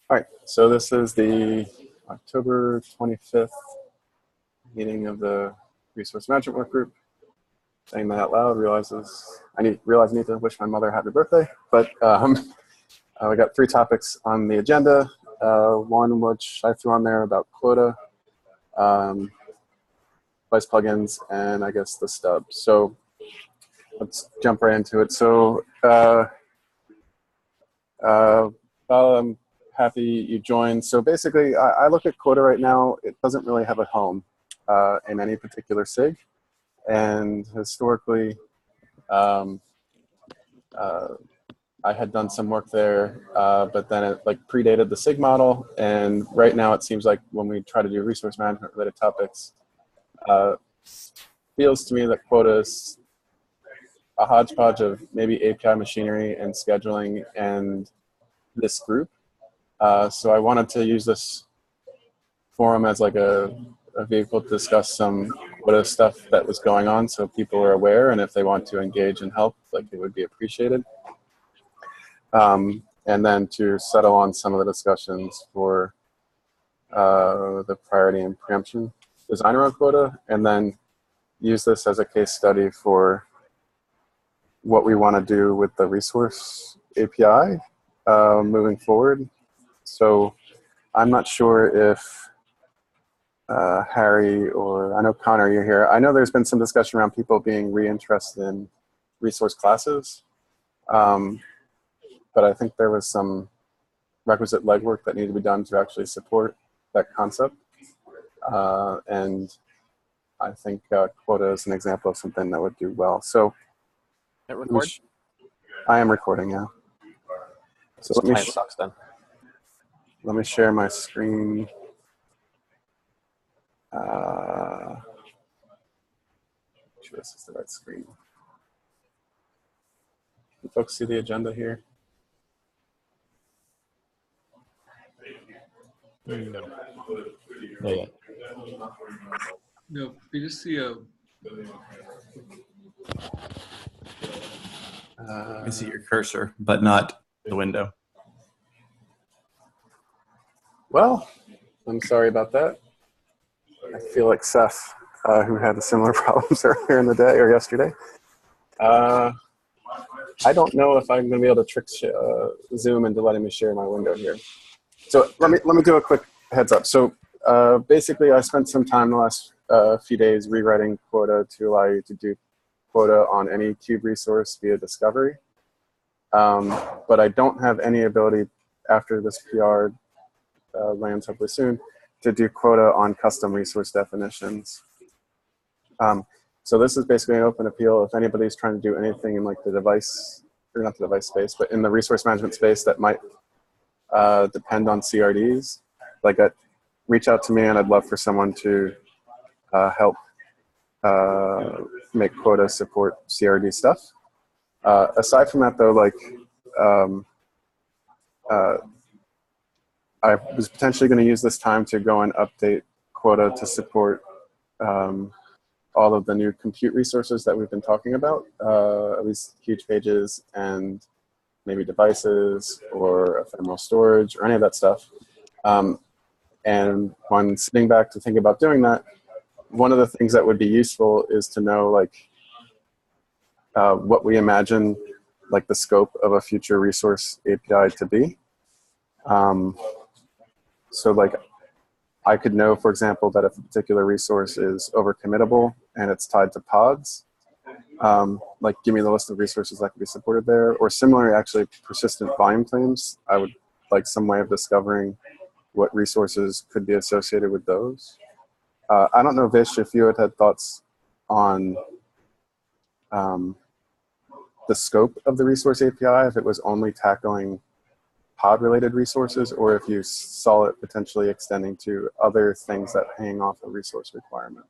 All right, so this is the October 25th meeting of the Resource Management Work Group. Saying that out loud, realize I need to wish my mother happy birthday. But we got 3 topics on the agenda. One which I threw on there about quota, device plugins, and I guess the stub. So let's jump right into it. So I'm happy you joined. So basically, I look at quota right now. It doesn't really have a home in any particular SIG. And historically, I had done some work there, but then it predated the SIG model. And right now, it seems like when we try to do resource management related topics, feels to me that quota is a hodgepodge of maybe API machinery and scheduling and this group. So I wanted to use this forum as like a vehicle to discuss some quota stuff that was going on, so people are aware, and if they want to engage and help, it would be appreciated. And then to settle on some of the discussions for the priority and preemption design around quota, and then use this as a case study for what we want to do with the resource API moving forward. So I'm not sure if Harry or I know Connor, you're here. I know there's been some discussion around people being reinterested in resource classes, but I think there was some requisite legwork that needed to be done to actually support that concept. And I think quota is an example of something that would do well. So I am recording, yeah. So let me share my screen. Sure this is the right screen. Can folks see the agenda here? No. Not yet. No, we just see a. I see your cursor, but not the window. Well, I'm sorry about that. I feel like Seth, who had similar problems earlier in the day or yesterday. I don't know if I'm going to be able to trick Zoom into letting me share my window here. So let me do a quick heads up. So basically, I spent some time the last few days rewriting quota to allow you to do quota on any cube resource via discovery. But I don't have any ability after this PR lands hopefully soon to do quota on custom resource definitions. So this is basically an open appeal. If anybody's trying to do anything in the device, or not the device space, but in the resource management space that might depend on CRDs, reach out to me, and I'd love for someone to help make quota support CRD stuff. Aside from that, though, I was potentially going to use this time to go and update quota to support all of the new compute resources that we've been talking about, at least huge pages and maybe devices or ephemeral storage or any of that stuff. And when sitting back to think about doing that, one of the things that would be useful is to know what we imagine the scope of a future resource API to be. So I could know, for example, that if a particular resource is overcommittable and it's tied to pods, give me the list of resources that can be supported there. Or similarly, actually, persistent volume claims. I would like some way of discovering what resources could be associated with those. I don't know, Vish, if you had thoughts on the scope of the resource API, if it was only tackling pod-related resources, or if you saw it potentially extending to other things that hang off a resource requirement.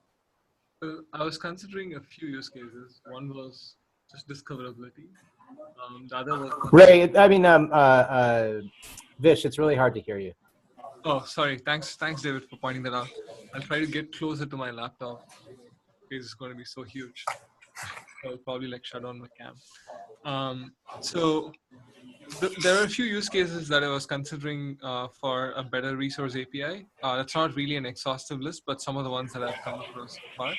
I was considering a few use cases. One was just discoverability. The other was Ray, Vish, it's really hard to hear you. Oh, sorry. Thanks, David, for pointing that out. I'll try to get closer to my laptop. It's going to be so huge. So I'll probably like shut down my cam. So there are a few use cases that I was considering for a better resource API. That's not really an exhaustive list, but some of the ones that I've come across so far.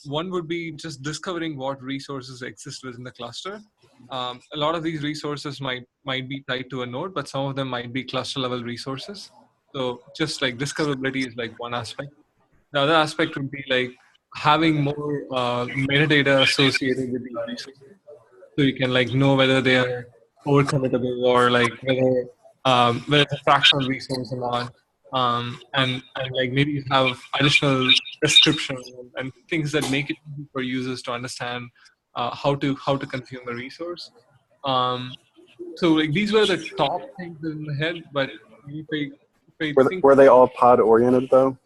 One would be just discovering what resources exist within the cluster. A lot of these resources might be tied to a node, but some of them might be cluster level resources. So just like discoverability is like one aspect. The other aspect would be like having more metadata associated with these resources, so you can like know whether they are overcommittable or like whether it's a fractional resource or not. And like maybe you have additional description and things that make it easy for users to understand how to consume a resource. Um, so like these were the top things in my head, but if I think Were they all pod oriented though?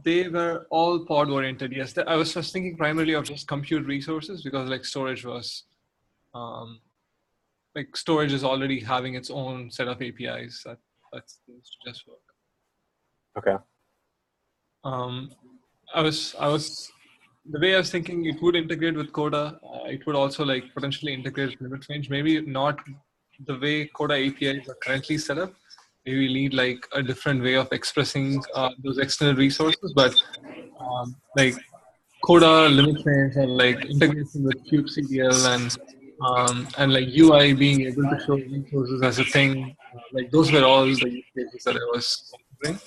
they were all pod oriented. Yes, I was just thinking primarily of just compute resources because like storage was like storage is already having its own set of APIs that's used to just work. Okay. I was the way I was thinking it would integrate with Coda. It would also like potentially integrate with limit range. Maybe not the way Coda APIs are currently set up. Maybe we need like a different way of expressing those external resources, but like Coda limit range and like integration with kubectl and like UI being able to show resources as a thing. Like those were all the use cases that I was considering.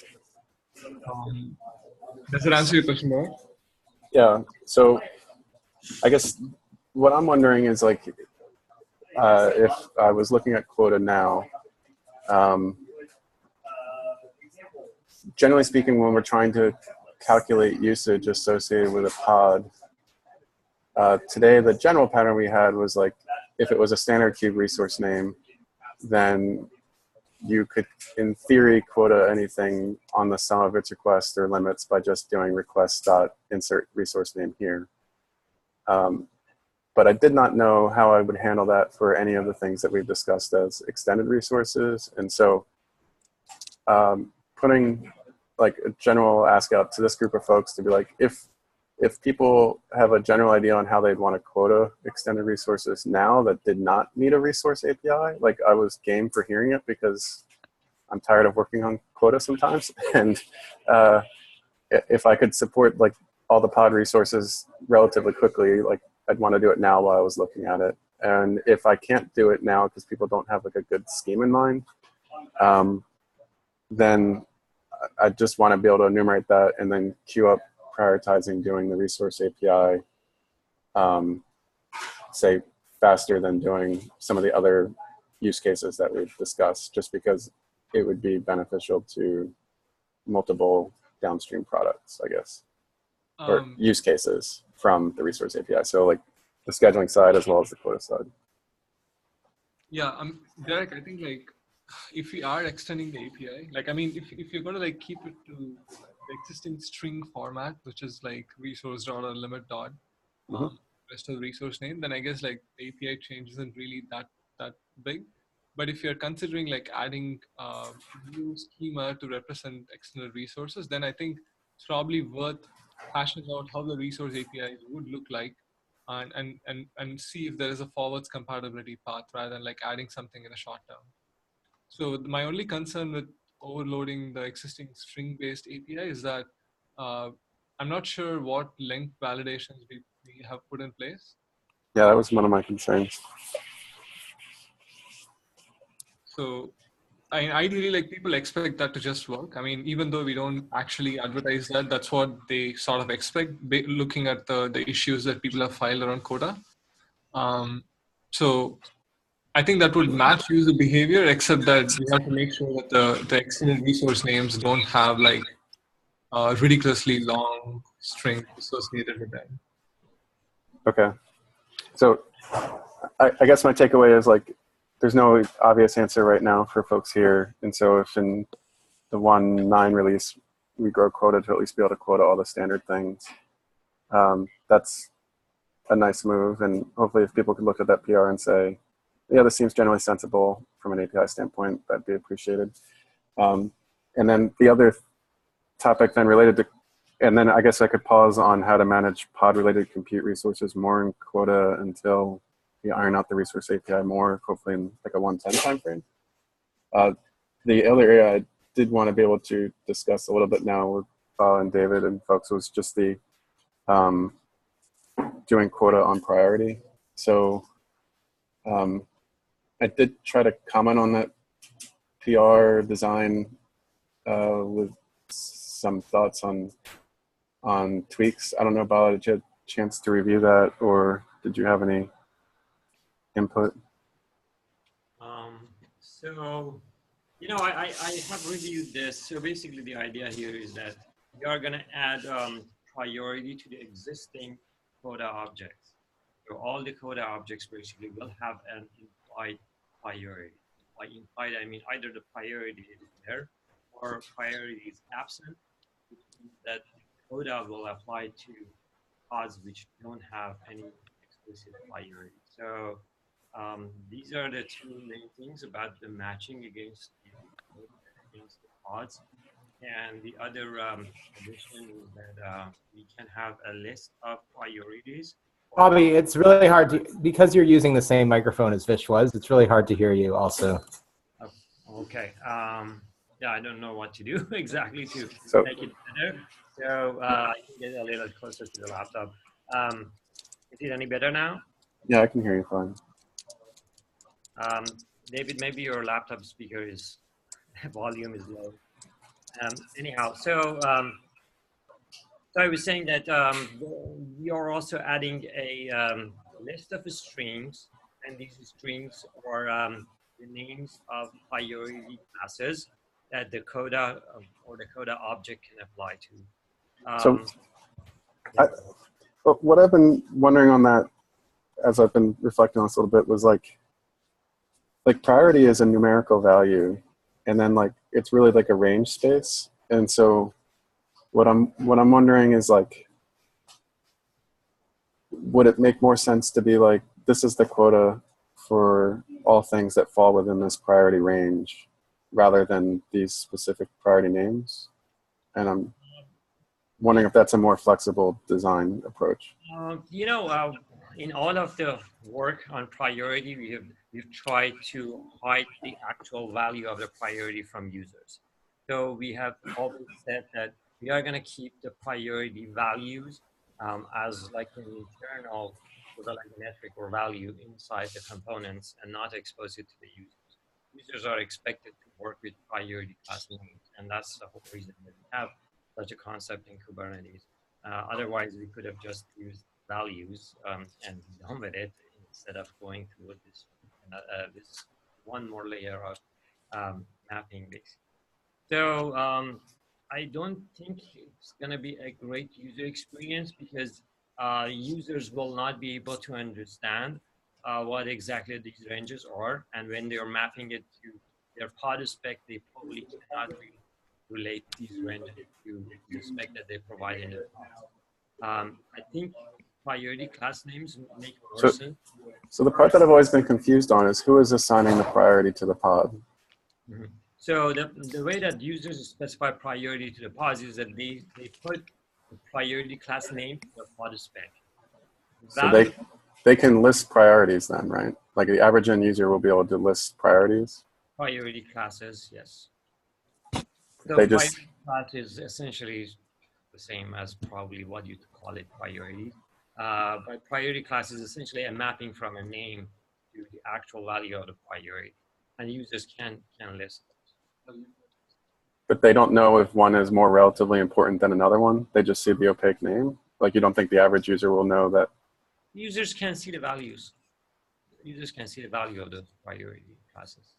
Does that answer your question more? Yeah. So I guess what I'm wondering is like, if I was looking at quota now, generally speaking, when we're trying to calculate usage associated with a pod, today the general pattern we had was like, if it was a standard kube resource name, then you could, in theory, quota anything on the sum of its requests or limits by just doing request.insert resource name here. But I did not know how I would handle that for any of the things that we've discussed as extended resources. And so putting like a general ask out to this group of folks to be like, if people have a general idea on how they'd want to quota extended resources now that did not need a resource API, like I was game for hearing it because I'm tired of working on quota sometimes. And if I could support like all the pod resources relatively quickly, like I'd want to do it now while I was looking at it. And if I can't do it now because people don't have like a good scheme in mind, then I just want to be able to enumerate that and then queue up prioritizing doing the resource API, say faster than doing some of the other use cases that we've discussed, just because it would be beneficial to multiple downstream products, I guess, or use cases from the resource API. So like the scheduling side as well as the quota side. Yeah, Derek, I think like if we are extending the API, like I mean, if you're going to like keep it to the existing string format, which is like resource dot or limit dot, rest of the resource name, then I guess like the API change isn't really that big. But if you're considering like adding new schema to represent external resources, then I think it's probably worth hashing out how the resource APIs would look like and see if there is a forwards compatibility path rather than like adding something in the short term. So my only concern with overloading the existing string-based API is that I'm not sure what length validations we have put in place. Yeah, that was one of my concerns. So I mean, ideally, like people expect that to just work. I mean, even though we don't actually advertise that, that's what they sort of expect, looking at the issues that people have filed around Coda. So I think that would match user behavior, except that we have to make sure that the external resource names don't have like ridiculously long strings associated with them. Okay. So I guess my takeaway is like, there's no obvious answer right now for folks here. And so if in the 1.9 release, we grow quota to at least be able to quota all the standard things, that's a nice move. And hopefully if people could look at that PR and say, yeah, this seems generally sensible from an API standpoint, that'd be appreciated. And then the other topic then related to and then I guess I could pause on how to manage pod-related compute resources more in Quota until we iron out the resource API more, hopefully in like a 110 timeframe. The other area I did want to be able to discuss a little bit now with and David and folks was just the doing quota on priority. So I did try to comment on that PR design with some thoughts on tweaks. I don't know, Bala, did you have a chance to review that, or did you have any input? So, you know, I have reviewed this. So basically the idea here is that we are going to add priority to the existing Coda objects. So all the Coda objects basically will have an implied priority. By implied, I mean either the priority is there or priority is absent, which means that Coda will apply to pods which don't have any explicit priority. So these are the two main things about the matching against the pods. And the other addition is that we can have a list of priorities. Bobby, it's really hard to, because you're using the same microphone as Vish was, it's really hard to hear you also. Oh, okay. Yeah, I don't know what to do exactly to make it better. So I can get a little closer to the laptop. Is it any better now? Yeah, I can hear you fine. David, maybe your laptop speaker is volume is low. Anyhow, so I was saying that we are also adding a list of strings, and these strings are the names of priority classes that the Coda or the Coda object can apply to. What I've been wondering on that, as I've been reflecting on this a little bit, was like priority is a numerical value, and then like it's really like a range space. And so what I'm wondering is like, would it make more sense to be like, this is the quota for all things that fall within this priority range, rather than these specific priority names? And I'm wondering if that's a more flexible design approach. You know, in all of the work on priority, we've tried to hide the actual value of the priority from users. So we have always said that we are going to keep the priority values as like an internal sort of like metric or value inside the components and not expose it to the users. Users are expected to work with priority class names, and that's the whole reason that we have such a concept in Kubernetes. Otherwise, we could have just used values and be done with it instead of going through this one more layer of mapping, basically. So I don't think it's going to be a great user experience because users will not be able to understand what exactly these ranges are. And when they're mapping it to their pod spec, they probably cannot really relate these ranges to the spec that they provide in their pods. I think priority class names make more sense. So the part that I've always been confused on is who is assigning the priority to the pod? Mm-hmm. So the way that users specify priority to the pods is that they put the priority class name to the pod spec. So they can list priorities then, right? Like the average end user will be able to list priorities? Priority classes, yes. So they just, priority class is essentially the same as probably what you call it priority. But priority class is essentially a mapping from a name to the actual value of the priority. And users can list those. but they don't know if one is more relatively important than another one. They just see the opaque name. Like you don't think the average user will know that? Users can see the values. Users can see the value of those priority classes.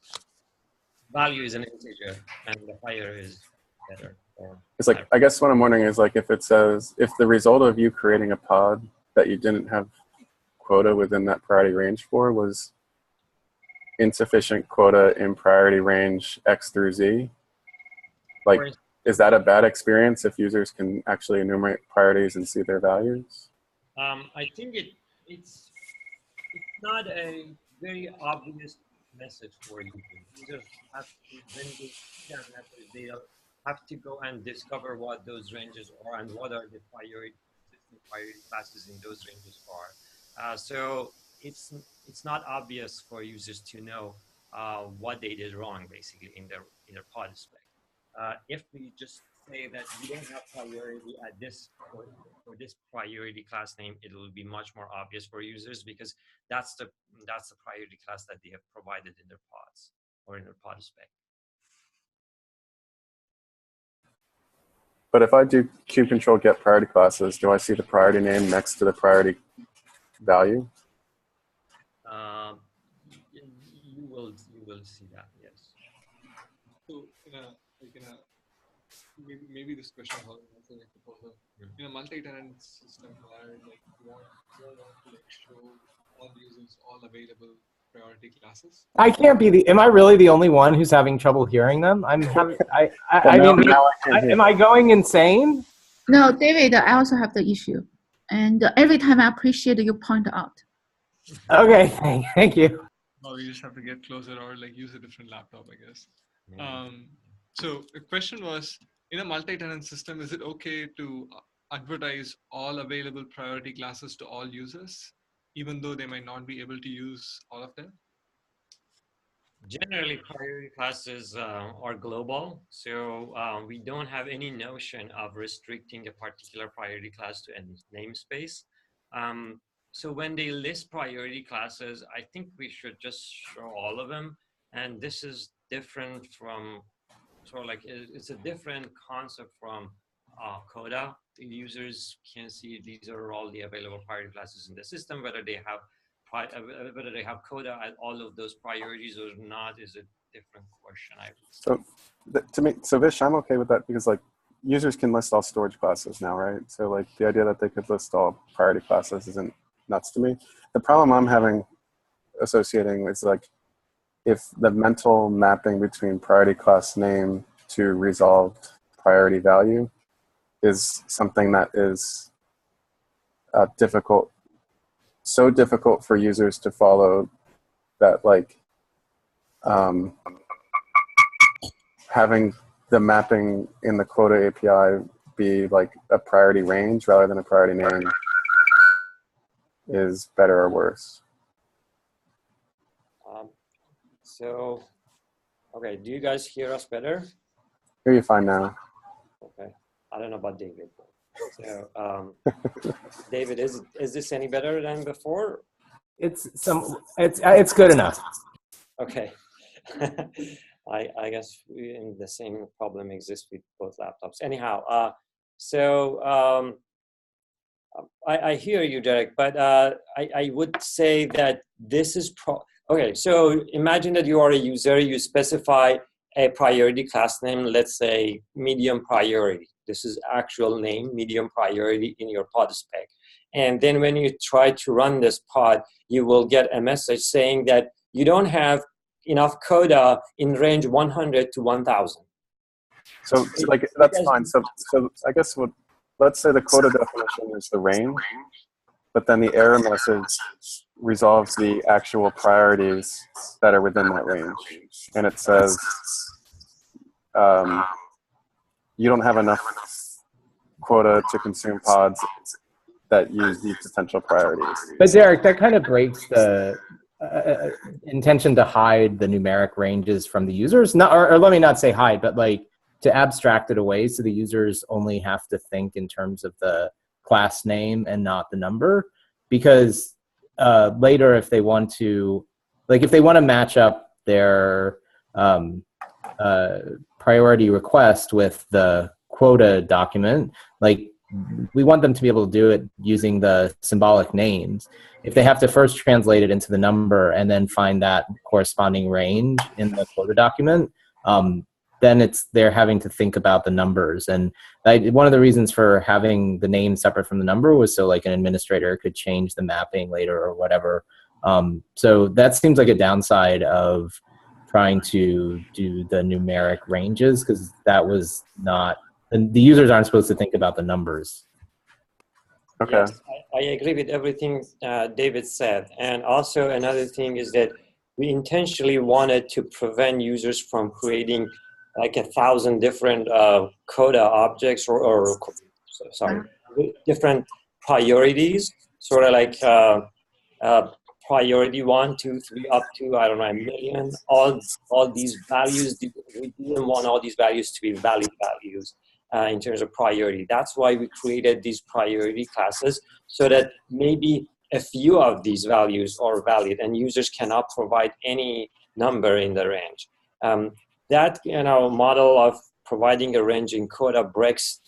Value is an integer, and the higher is better. It's like, I guess what I'm wondering is like if it says, if the result of you creating a pod that you didn't have quota within that priority range for was insufficient quota in priority range X through Z, like, is that a bad experience if users can actually enumerate priorities and see their values? I think it's not a very obvious message for users. Users have to, when they see that message, have to go and discover what those ranges are and what are the existing priority classes in those ranges are. So it's not obvious for users to know what they did wrong, basically, in their pod spec. If we just say that we don't have priority at this for this priority class name, it will be much more obvious for users because that's the priority class that they have provided in their pods or in their pod spec. But if I do kube control get priority classes, do I see the priority name next to the priority value? You will see that, yes. So maybe this question will answer like in a multi-tenant system where like you don't want to like show all users all available priority classes. I can't be am I really the only one who's having trouble hearing them? I'm having, I mean, now I can't hear. am I going insane? No, David, I also have the issue. And every time I appreciate you point out. Okay, thank you. Oh, you just have to get closer or like use a different laptop, I guess. So the question was, in a multi-tenant system, is it okay to advertise all available priority classes to all users, even though they might not be able to use all of them? Generally, priority classes are global, so we don't have any notion of restricting a particular priority class to a namespace. So when they list priority classes, I think we should just show all of them. And this is different from, sort of like, it's a different concept from CODA. The users can see these are all the available priority classes in the system, whether they have CODA at all of those priorities or not is a different question. So Vish, I'm okay with that because like users can list all storage classes now, right? So like the idea that they could list all priority classes isn't nuts to me. The problem I'm having associating is like if the mental mapping between priority class name to resolved priority value is something that is difficult. So difficult for users to follow that like having the mapping in the Quota API be like a priority range rather than a priority name is better or worse. So, okay, do you guys hear us better? Hear you fine now. Okay, I don't know about David. So, David, is this any better than before? It's good enough. Okay. I guess the same problem exists with both laptops. Anyhow, I hear you, Derek, but I would say that this is okay. So imagine that you are a user, you specify a priority class name, let's say medium priority. This is actual name, medium priority in your pod spec. And then when you try to run this pod, you will get a message saying that you don't have enough CODA in range 100 to 1000. So like that's fine. So I guess let's say the quota definition is the range, but then the error message resolves the actual priorities that are within that range, and it says you don't have enough quota to consume pods that use these potential priorities. But Derek, that kind of breaks the intention to hide the numeric ranges from the users. Not, or let me not say hide, but like to abstract it away so the users only have to think in terms of the class name and not the number. Because later, if they want to, like if they want to match up their priority request with the quota document, like we want them to be able to do it using the symbolic names. If they have to first translate it into the number and then find that corresponding range in the quota document, then they're having to think about the numbers. And one of the reasons for having the name separate from the number was so like an administrator could change the mapping later or whatever. So that seems like a downside of trying to do the numeric ranges, because that was not, and the users aren't supposed to think about the numbers. Okay. Yes, I agree with everything David said. And also another thing is that we intentionally wanted to prevent users from creating like 1,000 different coda objects or sorry, different priorities, sort of like priority 1, 2, 3, up to, I don't know, 1 million. All these values, we didn't want all these values to be valid values in terms of priority. That's why we created these priority classes, so that maybe a few of these values are valid and users cannot provide any number in the range. That model of providing a range in Coda breaks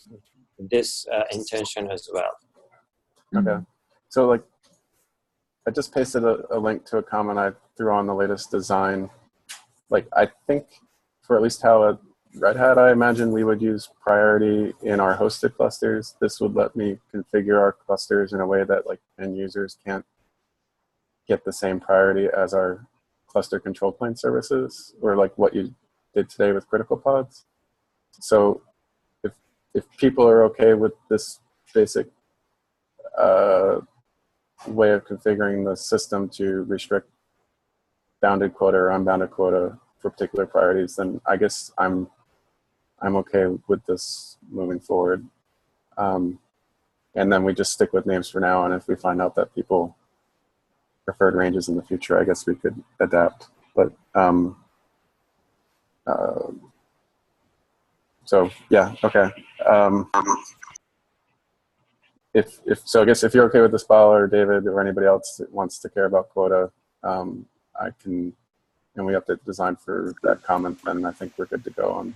this intention as well. Okay, so like I just pasted a link to a comment I threw on the latest design. Like I think for at least how at Red Hat, I imagine we would use priority in our hosted clusters. This would let me configure our clusters in a way that like end users can't get the same priority as our cluster control plane services, or like what you did today with critical pods. So if people are okay with this basic way of configuring the system to restrict bounded quota or unbounded quota for particular priorities, then I guess I'm okay with this moving forward. And then we just stick with names for now, and if we find out that people preferred ranges in the future, I guess we could adapt. But so yeah, okay. So I guess if you're okay with this, Bala or David or anybody else that wants to care about quota, I can, and we update design for that comment, then I think we're good to go on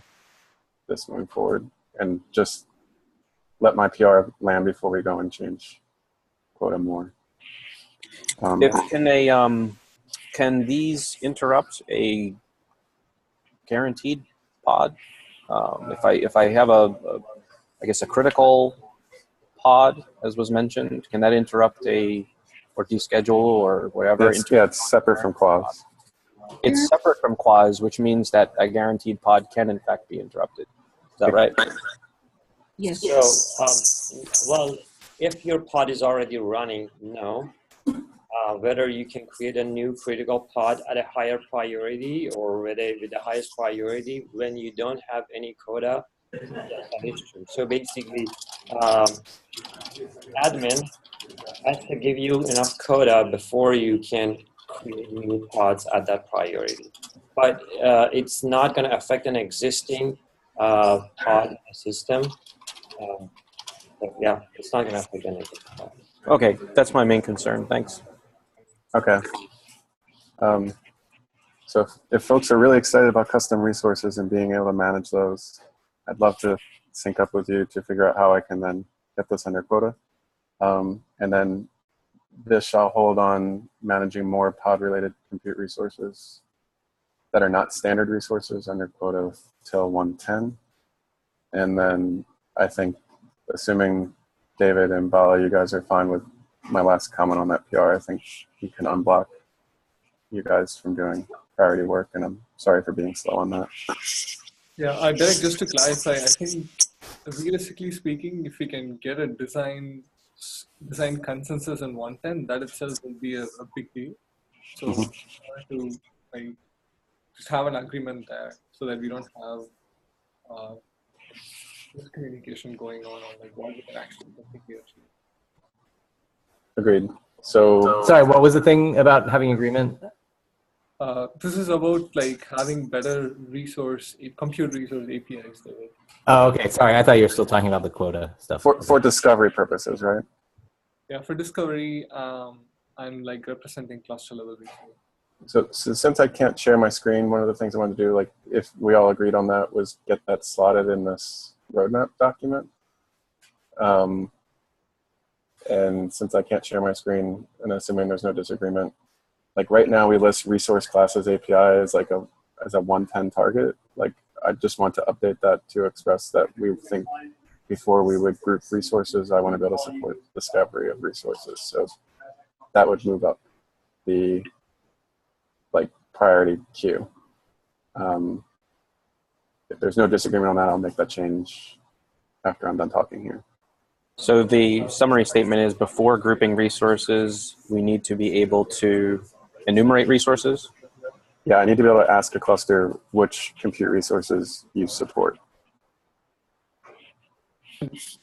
this moving forward. And just let my PR land before we go and change quota more. Can these interrupt a guaranteed pod? If I have I guess a critical pod, as was mentioned, can that interrupt or deschedule or whatever? Yeah, it's separate from clause. It's separate from clause, which means that a guaranteed pod can in fact be interrupted. Is that right? Yes. So, well, if your pod is already running, no. Whether you can create a new critical pod at a higher priority or with the highest priority when you don't have any coda, that is true. So basically, admin has to give you enough coda before you can create new pods at that priority. But it's not going to affect an existing pod system. Yeah, it's not going to affect an existing pod. Okay, that's my main concern. Thanks. Okay. So if folks are really excited about custom resources and being able to manage those, I'd love to sync up with you to figure out how I can then get this under quota. And then this shall hold on managing more pod-related compute resources that are not standard resources under quota till 110. And then I think, assuming David and Bala, you guys are fine with my last comment on that PR, I think you can unblock you guys from doing priority work, and I'm sorry for being slow on that. Yeah, Derek, just to clarify, I think realistically speaking, if we can get a design consensus in 110, that itself will be a big deal. So to just have an agreement there so that we don't have miscommunication going on like what we can actually configure. Agreed. So Sorry, what was the thing about having agreement? This is about like having better compute resource APIs. Oh, okay. Sorry, I thought you were still talking about the quota stuff. for discovery purposes, right? Yeah, for discovery, I'm like representing cluster level resource. So since I can't share my screen, one of the things I wanted to do, like if we all agreed on that, was get that slotted in this roadmap document. And since I can't share my screen, and assuming there's no disagreement, like right now we list resource classes API as like as a 110 target. Like I just want to update that to express that we think before we would group resources, I want to be able to support discovery of resources. So that would move up the like priority queue. If there's no disagreement on that, I'll make that change after I'm done talking here. So the summary statement is before grouping resources, we need to be able to enumerate resources? Yeah, I need to be able to ask a cluster which compute resources you support.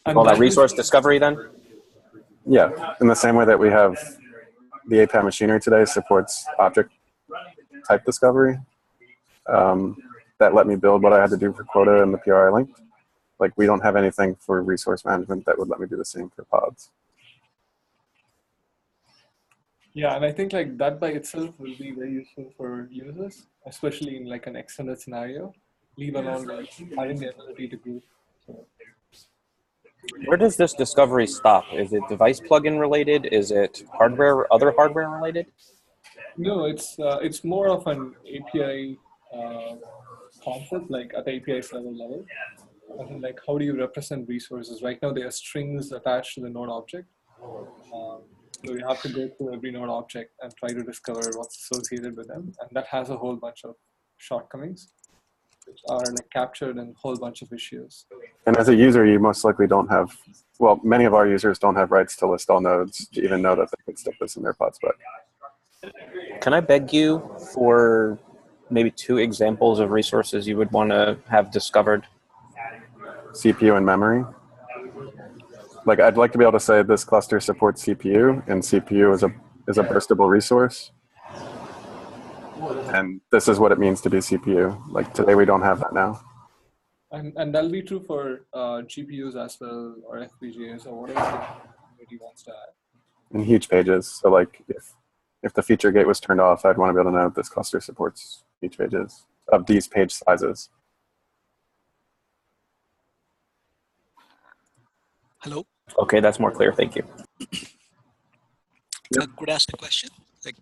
Call that resource discovery then? Yeah, in the same way that we have the API machinery today supports object type discovery. That let me build what I had to do for quota and the PR I linked. Like, we don't have anything for resource management that would let me do the same for pods. Yeah, and I think like that by itself will be very useful for users, especially in like an extended scenario, leave alone like having the ability to group. So, Where does this discovery stop? Is it device plugin related? Is it hardware, other hardware related? no, it's more of an API concept, like at the API server level. As in, like, how do you represent resources? Right now, they are strings attached to the node object. So you have to go through every node object and try to discover what's associated with them. And that has a whole bunch of shortcomings, which are like captured in a whole bunch of issues. And as a user, you most likely don't have, well, many of our users don't have rights to list all nodes to even know that they could stick this in their pod spec. Can I beg you for maybe 2 examples of resources you would want to have discovered? CPU and memory. Like, I'd like to be able to say this cluster supports CPU, and CPU is a burstable resource. And this is what it means to be CPU. Like, today we don't have that now. And that'll be true for GPUs as well, or FPGAs, or whatever the community wants to add. In huge pages. So, like, if the feature gate was turned off, I'd want to be able to know if this cluster supports huge pages of these page sizes. Hello. Okay, that's more clear. Thank you. Could I ask a question? Like,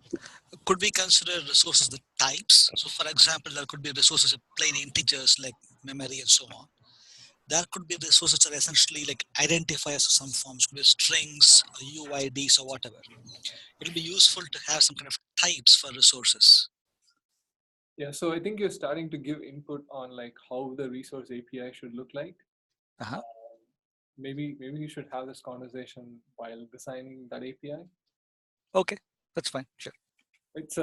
could we consider resources the types? So, for example, there could be resources of plain integers like memory and so on. There could be resources that are essentially like identifiers of some forms, could be strings, or UIDs, or whatever. It'll be useful to have some kind of types for resources. Yeah, so I think you're starting to give input on like how the resource API should look like. Uh-huh. Maybe you should have this conversation while designing that API. Okay, that's fine. Sure. It's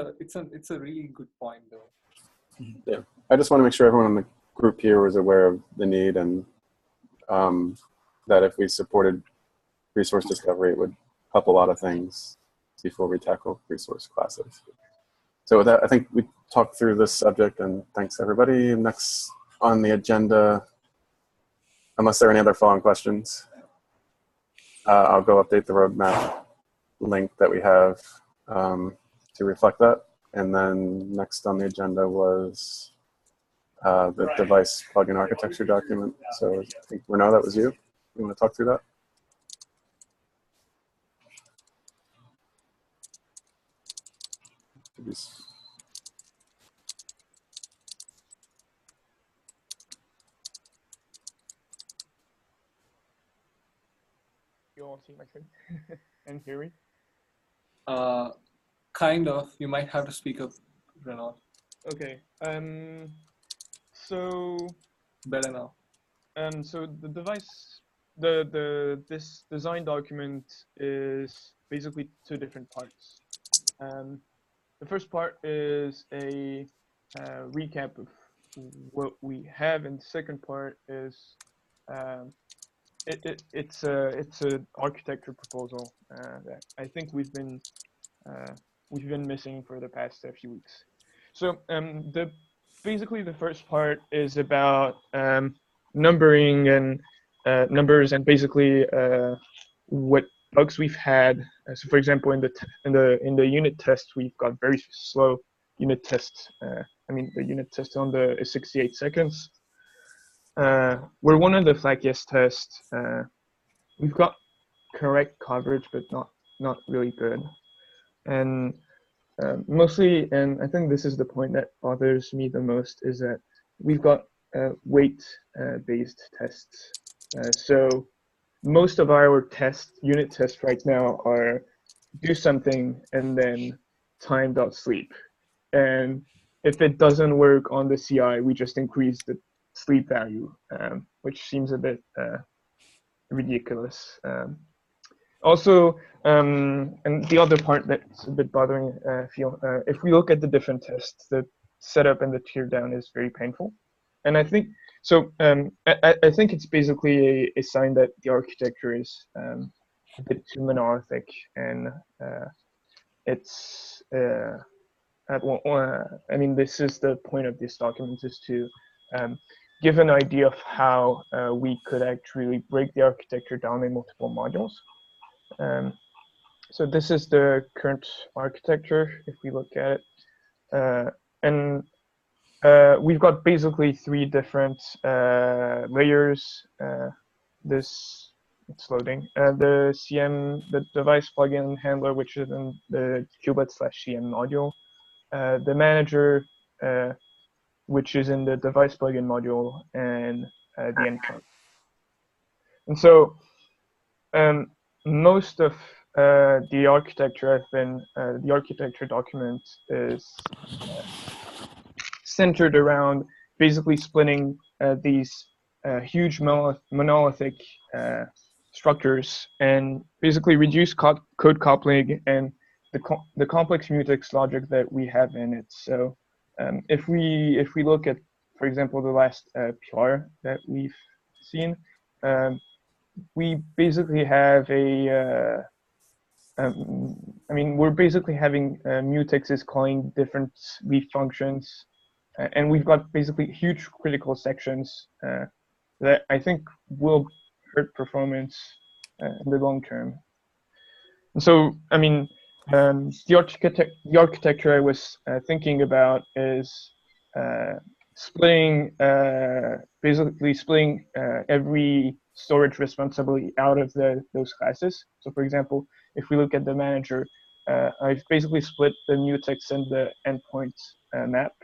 a really good point though. Yeah, I just want to make sure everyone in the group here was aware of the need, and that if we supported resource discovery, it would help a lot of things before we tackle resource classes. So with that, I think we talked through this subject, and thanks everybody. Next on the agenda, unless there are any other following questions, I'll go update the roadmap link that we have to reflect that. And then next on the agenda was the device plugin architecture document. So I think, Renaud, that was you. You want to talk through that? You all see my screen and hear me? Kind of. You might have to speak up, Renaud. Okay. So Better now. So the device, this design document is basically 2 different parts. The first part is a recap of what we have, and the second part is it's an architecture proposal that I think we've been missing for the past few weeks. So basically the first part is about numbering and numbers, and basically what bugs we've had. So for example, in the unit test, we've got very slow unit tests. I mean, the unit test on the is 68 seconds. We're one of the FLAC-yes tests. We've got correct coverage, but not really good. And mostly, and I think this is the point that bothers me the most, is that we've got weight-based tests. So most of our unit tests right now are do something and then time.sleep. And if it doesn't work on the CI, we just increase the sleep value, which seems a bit ridiculous. Also, and the other part that's a bit bothering, if we look at the different tests, the setup and the tear down is very painful. And I think so. I think it's basically a sign that the architecture is a bit too monolithic, and it's I mean, this is the point of this document, is to give an idea of how we could actually break the architecture down in multiple modules. So this is the current architecture, if we look at it. And we've got basically 3 different layers. It's loading. The CM, the device plugin handler, which is in the kubelet/CM module. The manager, which is in the device plugin module, and the endpoint. And so most of the architecture the architecture document is centered around basically splitting these huge monolithic structures and basically reduce code coupling and the complex mutex logic that we have in it. So if we look at, for example, the last PR that we've seen, we basically have I mean, we're basically having mutexes calling different leaf functions, and we've got basically huge critical sections that I think will hurt performance in the long term. And so, I mean, the architecture I was thinking about is basically splitting every storage responsibility out of those classes. So, for example, if we look at the manager, I've basically split the mutex and the endpoint map.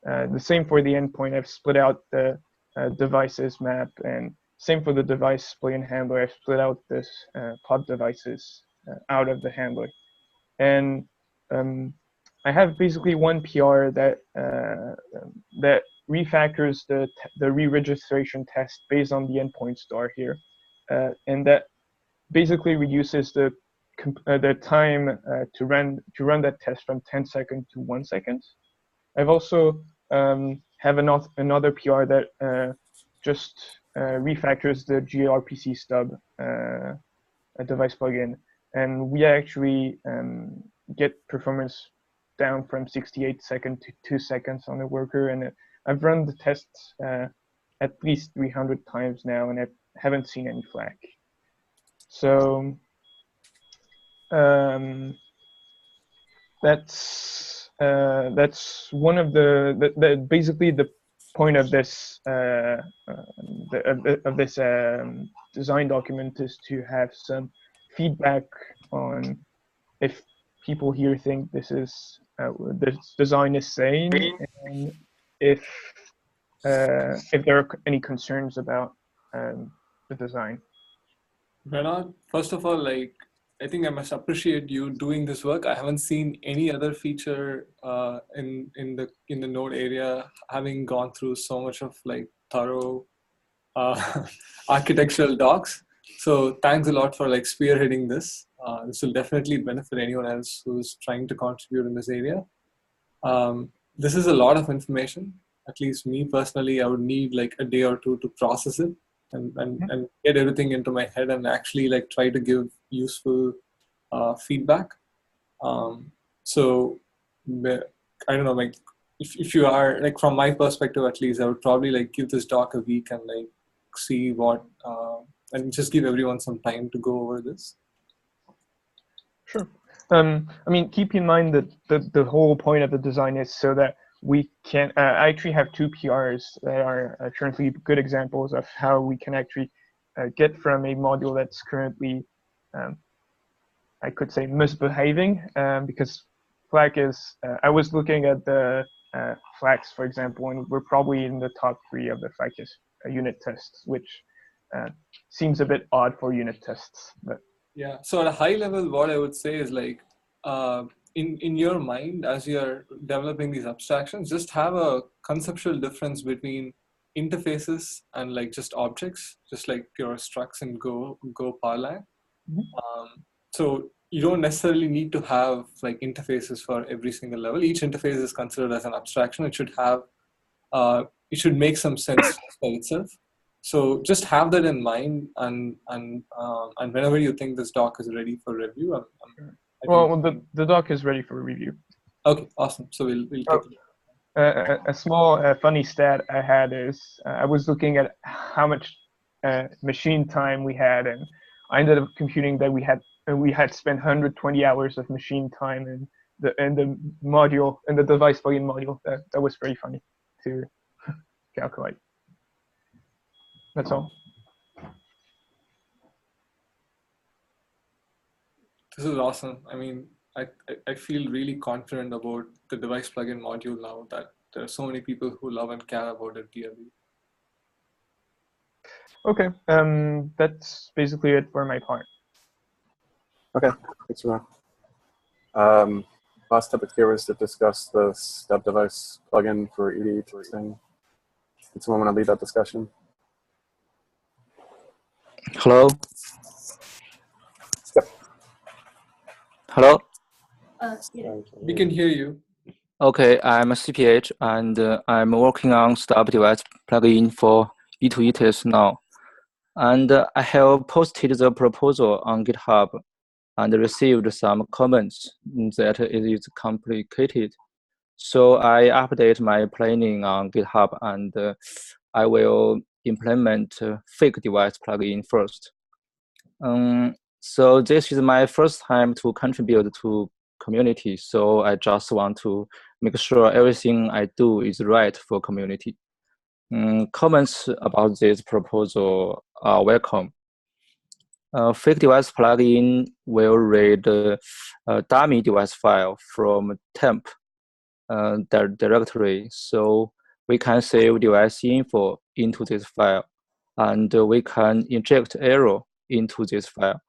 The same for the endpoint, I've split out the devices map, and same for the device plugin handler, I've split out this pod devices out of the handler. And I have basically one PR that that refactors the re-registration test based on the endpoint star here, and that basically reduces the time to run that test from 10 seconds to 1 second. I've also have another PR that just refactors the gRPC stub device plugin, and we actually get performance down from 68 seconds to 2 seconds on the worker. And I've run the tests at least 300 times now, and I haven't seen any flag. So that's one of the basically the point of this design document is to have some feedback on if people here think this design is sane, and if there are any concerns about the design. Renard, first of all, like, I think I must appreciate you doing this work. I haven't seen any other feature in the node area having gone through so much of like thorough architectural docs. So thanks a lot for like spearheading this. This will definitely benefit anyone else who's trying to contribute in this area. This is a lot of information. At least me personally, I would need like a day or two to process it and get everything into my head and actually like try to give useful feedback. So I don't know, like if you are like, from my perspective at least, I would probably like give this doc a week and like see what and just give everyone some time to go over this. Sure. I mean, keep in mind that the whole point of the design is so that we can I actually have 2 PRs that are currently good examples of how we can actually get from a module that's currently, I could say, misbehaving, because FLAC is, I was looking at the FLACs, for example, and we're probably in the top 3 of the FLAC unit tests, which seems a bit odd for unit tests. But yeah, so at a high level, what I would say is like, in your mind, as you're developing these abstractions, just have a conceptual difference between interfaces and like just objects, just like pure structs and Go Parlang. So you don't necessarily need to have like interfaces for every single level. Each interface is considered as an abstraction. It should have, it should make some sense by itself. So just have that in mind, and whenever you think this doc is ready for review, well, the doc is ready for review. Okay, awesome. So we'll take it. A small funny stat I had is I was looking at how much machine time we had, and I ended up computing that we had spent 120 hours of machine time in the module, in the device plugin module. That was very funny to calculate. That's all. This is awesome. I mean, I feel really confident about the device plugin module now that there are so many people who love and care about it dearly. Okay, that's basically it for my part. Okay, thanks for that. Last topic here was to discuss the step device plugin for EDE testing. Did someone want to lead that discussion? Hello. Step. Hello. We can hear you. Okay, I'm a CPH and I'm working on step device plugin for E2E test now. And I have posted the proposal on GitHub and received some comments that it is complicated. So I update my planning on GitHub and I will implement fake device plugin first. So this is my first time to contribute to community. So I just want to make sure everything I do is right for community. Comments about this proposal are welcome. Fake device plugin will read a dummy device file from temp directory, so we can save device info into this file, and we can inject error into this file.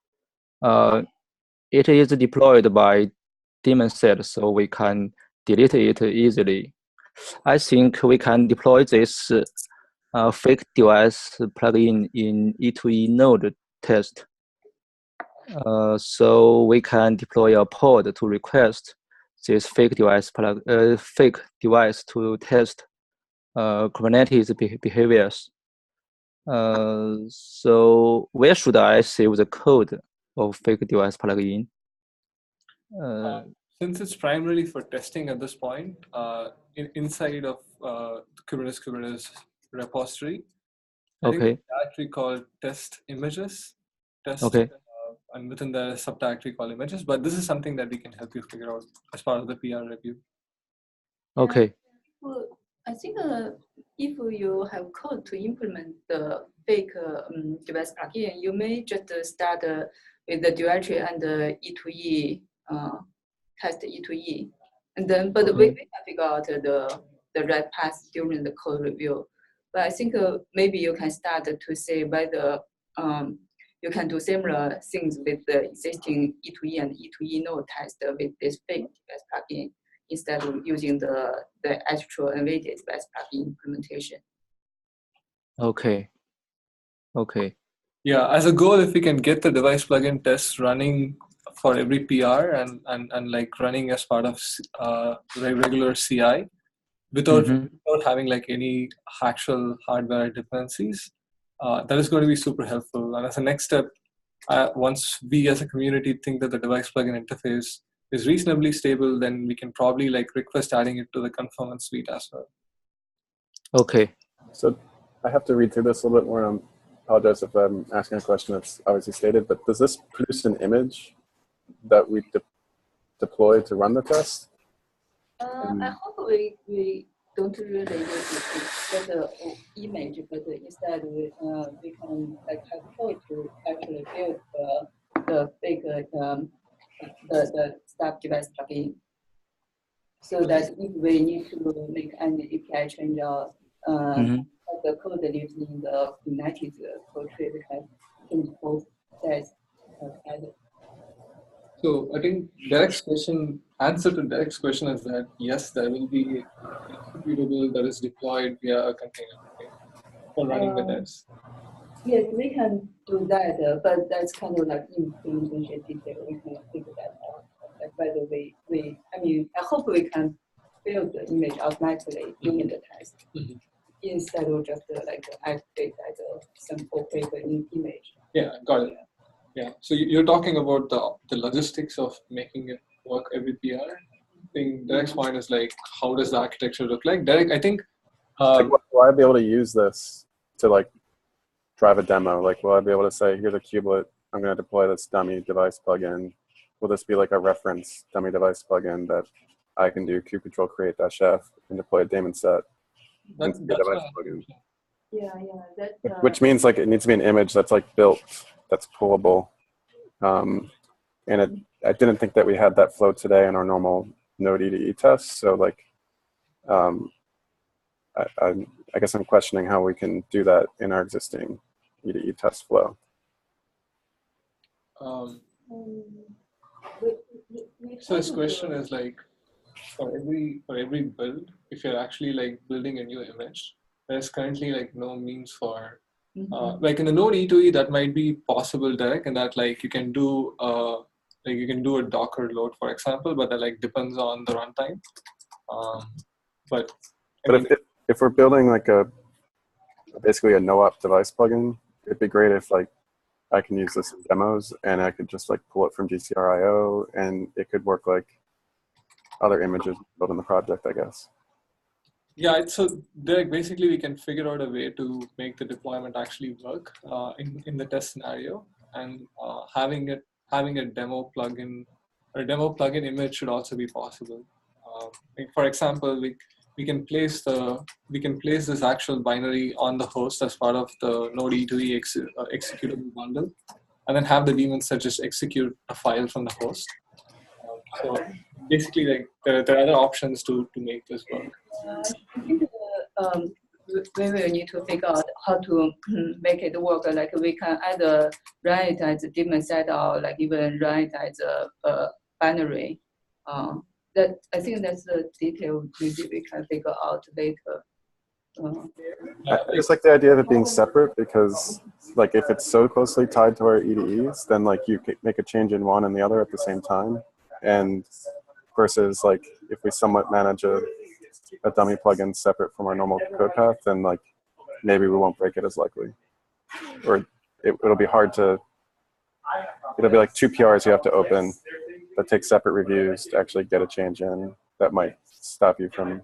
It is deployed by daemon set, so we can delete it easily. I think we can deploy this fake device plugin in E2E node test. So we can deploy a pod to request this fake device to test Kubernetes behaviors. So where should I save the code of fake device plugin? Since it's primarily for testing at this point, inside of Kubernetes repository, I think there's a directory called test images. Okay. And within the subdirectory called images, but this is something that we can help you figure out as part of the PR review. Okay. Well, I think if you have code to implement the fake device plugin, you may just start with the directory and the E2E test E2E, and then we can figure out the right path during the code review. But I think maybe you can start to say whether you can do similar things with the existing E2E and E2E node test with this fake device plugin instead of using the actual NVIDIA device plugin implementation. Okay. Okay. Yeah, as a goal, if we can get the device plugin tests running for every PR and like running as part of regular CI without having like any actual hardware dependencies, that is going to be super helpful. And as a next step, once we as a community think that the device plugin interface is reasonably stable, then we can probably like request adding it to the conformance suite as well. Okay. So I have to read through this a little bit more. I apologize if I'm asking a question that's obviously stated, but does this produce an image that we deploy to run the test? I hope we don't really use it as an image, but instead we can like have code to actually build the fake the step device plugin, so that if we need to make any API change or the code lives in the Kubernetes code tree, we can change both sides together. So I think answer to Derek's question is that yes, there will be a executable that is deployed via a container for running the test. Yes, we can do that, but that's kind of like implementation detail. We can figure that out. Like by the way, I hope we can build the image automatically during the test instead of just like activate as a simple paper image. Yeah, got it. Yeah, so you're talking about the logistics of making it work every PR. I think Derek's point is like, how does the architecture look like? Derek, I think. Like, will I be able to use this to like drive a demo? Like, will I be able to say, here's a kubelet, I'm going to deploy this dummy device plugin. Will this be like a reference dummy device plugin that I can do kubectl create -f and deploy a daemon set? That's device plugin. Yeah, that. Which means like it needs to be an image that's like built, that's pullable. And I didn't think that we had that flow today in our normal Node EDE tests. So like, I guess I'm questioning how we can do that in our existing EDE test flow. So this question is like, for every build, if you're actually like building a new image, there's currently like no means for like in the Node E2E that might be possible, Derek, and that like you can do a Docker load, for example, but that like depends on the runtime. But if we're building like basically a no-op device plugin, it'd be great if like I can use this in demos and I could just like pull it from GCRIO and it could work like other images built in the project, I guess. Yeah, so Derek, basically we can figure out a way to make the deployment actually work in the test scenario, and having a demo plugin or a demo plugin image should also be possible. Like for example, we can place this actual binary on the host as part of the Node E2E executable bundle, and then have the daemon set just execute a file from the host. So basically, like there are other options to make this work. I think we will need to figure out how to make it work. Like we can either run it as a daemon set or like even run it as a binary. That I think that's the detail maybe we can figure out later. I just like the idea of it being separate because like if it's so closely tied to our EDEs, then like you can make a change in one and the other at the same time. And versus like if we somewhat manage a dummy plugin separate from our normal code path, then like maybe we won't break it as likely, or it'll be hard to. It'll be like two PRs you have to open that take separate reviews to actually get a change in. That might stop you from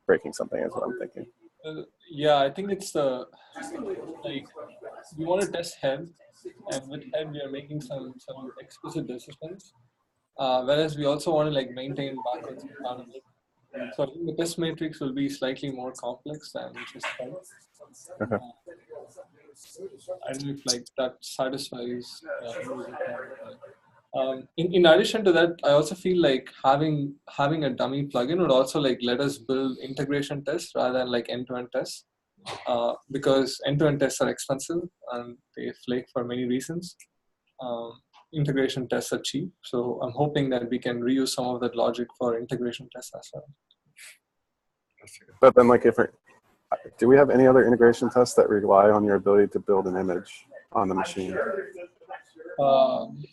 breaking something, is what I'm thinking. Yeah, I think it's like you want to test head, and with head we are making some explicit decisions. Whereas we also want to like maintain backwards compatibility. So I think the test matrix will be slightly more complex than just head. Okay. I don't know if like that satisfies. In addition to that, I also feel like having a dummy plugin would also like let us build integration tests rather than like end-to-end tests, because end-to-end tests are expensive and they flake for many reasons. Integration tests are cheap, so I'm hoping that we can reuse some of that logic for integration tests as well. But then, like, do we have any other integration tests that rely on your ability to build an image on the machine? If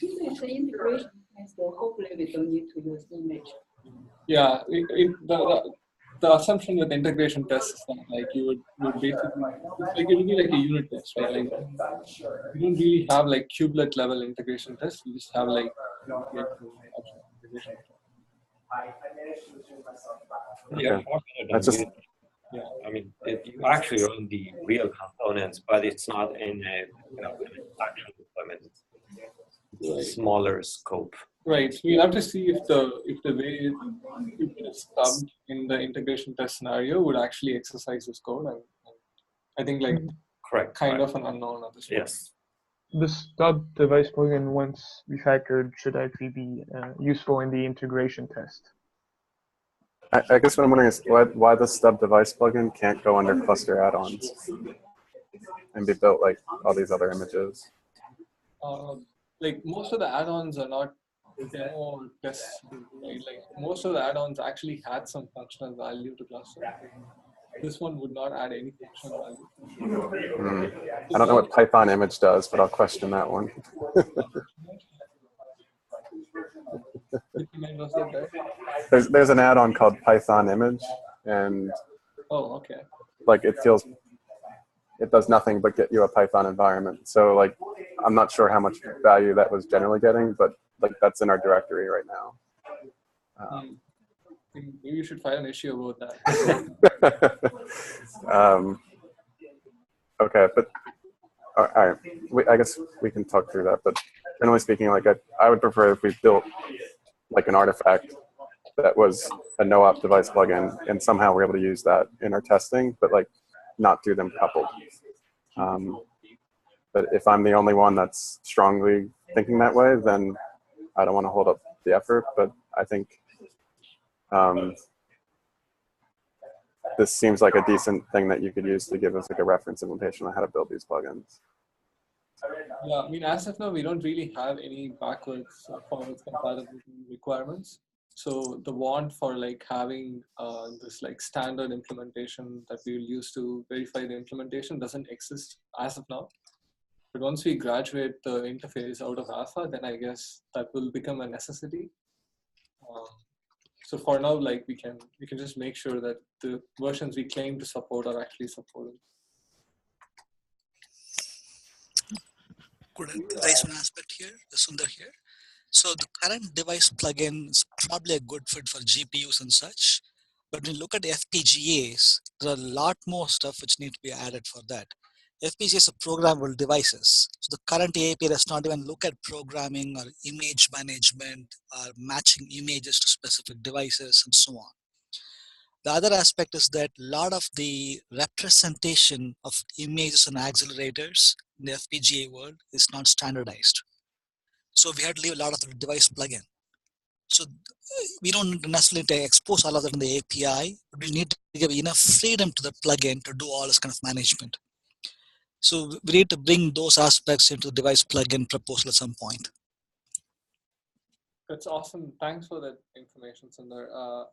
it's an integration test, hopefully we don't need to use image. Yeah, the assumption with integration tests is that like you would basically it's like it would be like a unit test, right? Like you don't really have like kubelet level integration tests. You just have like integration test. Yeah, that's just. Yeah, I mean, you actually run the real components, but it's not in a actual deployment. It's a smaller scope. Right. So we'll have to see if the way it is stubbed in the integration test scenario would actually exercise this code, and I think like correct, kind of an unknown at this point. Yes. The stub device plugin, once refactored, should actually be useful in the integration test. I guess what I'm wondering is why the stub device plugin can't go under cluster add-ons and be built like all these other images. Like most of the add-ons are not demo tests, right? Like most of the add-ons actually had some functional value to cluster. this one would not add any function value. I don't know what Python image does, but I'll question that one. Which email was that there? There's an add-on called Python image, and Oh, okay. like it does nothing but get you a Python environment. So like I'm not sure how much value that was generally getting, but like that's in our directory right now. Maybe you should file an issue about that. Okay, but all right, I guess we can talk through that. But generally speaking, like I would prefer if we built like an artifact that was a no-op device plugin, and somehow we're able to use that in our testing, but like not do them coupled. But if I'm the only one that's strongly thinking that way, then I don't want to hold up the effort. But I think this seems like a decent thing that you could use to give us like a reference implementation on how to build these plugins. Yeah, I mean, as of now, we don't really have any backwards or forwards compatibility requirements. So the want for like having this like standard implementation that we will use to verify the implementation doesn't exist as of now. But once we graduate the interface out of alpha, then I guess that will become a necessity. So for now, like we can just make sure that the versions we claim to support are actually supported. Could I raise one aspect here, Sundar here? So the current device plugin is probably a good fit for GPUs and such. But when you look at the FPGAs, there are a lot more stuff which need to be added for that. FPGAs are programmable devices. So the current API does not even look at programming or image management or matching images to specific devices and so on. The other aspect is that a lot of the representation of images and accelerators in the FPGA world is not standardized. So we had to leave a lot of the device plugin. So we don't necessarily need to expose all of that in the API, but we need to give enough freedom to the plugin to do all this kind of management. So we need to bring those aspects into the device plugin proposal at some point. That's awesome. Thanks for that information, Sundar.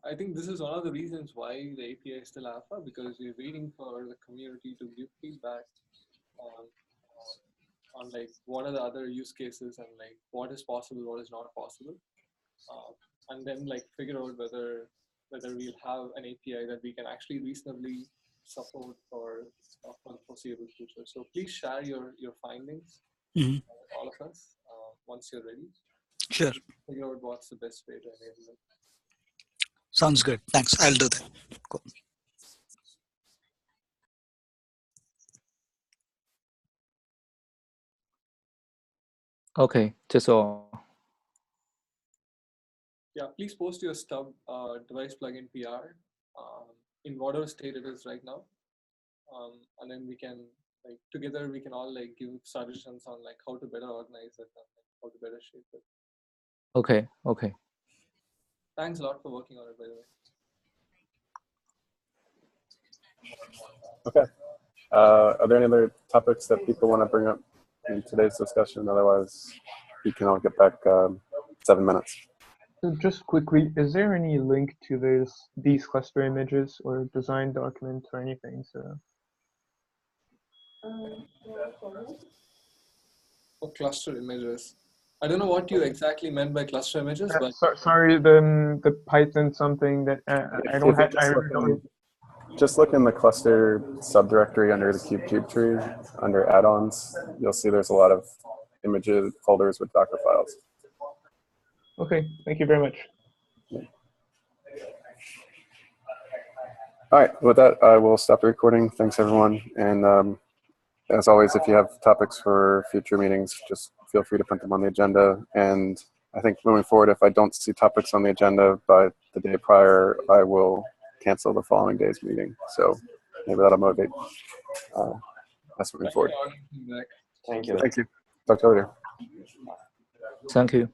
I think this is one of the reasons why the API is still alpha, because we're waiting for the community to give feedback on like what are the other use cases and like what is possible, what is not possible, and then like figure out whether we'll have an API that we can actually reasonably support for the foreseeable future. So please share your findings with all of us once you're ready. Sure. Figure out what's the best way to enable it. Sounds good. Thanks. I'll do that. Cool. Okay, that's all. Yeah, please post your stub device plugin PR in whatever state it is right now, and then we can like together we can all like give suggestions on like how to better organize it and like, how to better shape it. Okay, okay. Thanks a lot for working on it, by the way. Okay. Are there any other topics that people want to bring up in today's discussion? Otherwise, we can all get back 7 minutes. So just quickly, is there any link to these cluster images or design documents or anything? So. For cluster images, I don't know what you exactly meant by cluster images, but sorry, the Python something that I don't have. Just look in the cluster subdirectory under the kube tree, under add-ons. You'll see there's a lot of images folders with Docker files. Okay, thank you very much. All right, with that, I will stop the recording. Thanks, everyone. And as always, if you have topics for future meetings, just feel free to put them on the agenda. And I think moving forward, if I don't see topics on the agenda by the day prior, I will cancel the following day's meeting. So maybe that'll motivate us moving forward. Thank you. Thank you. Talk to you later. Thank you.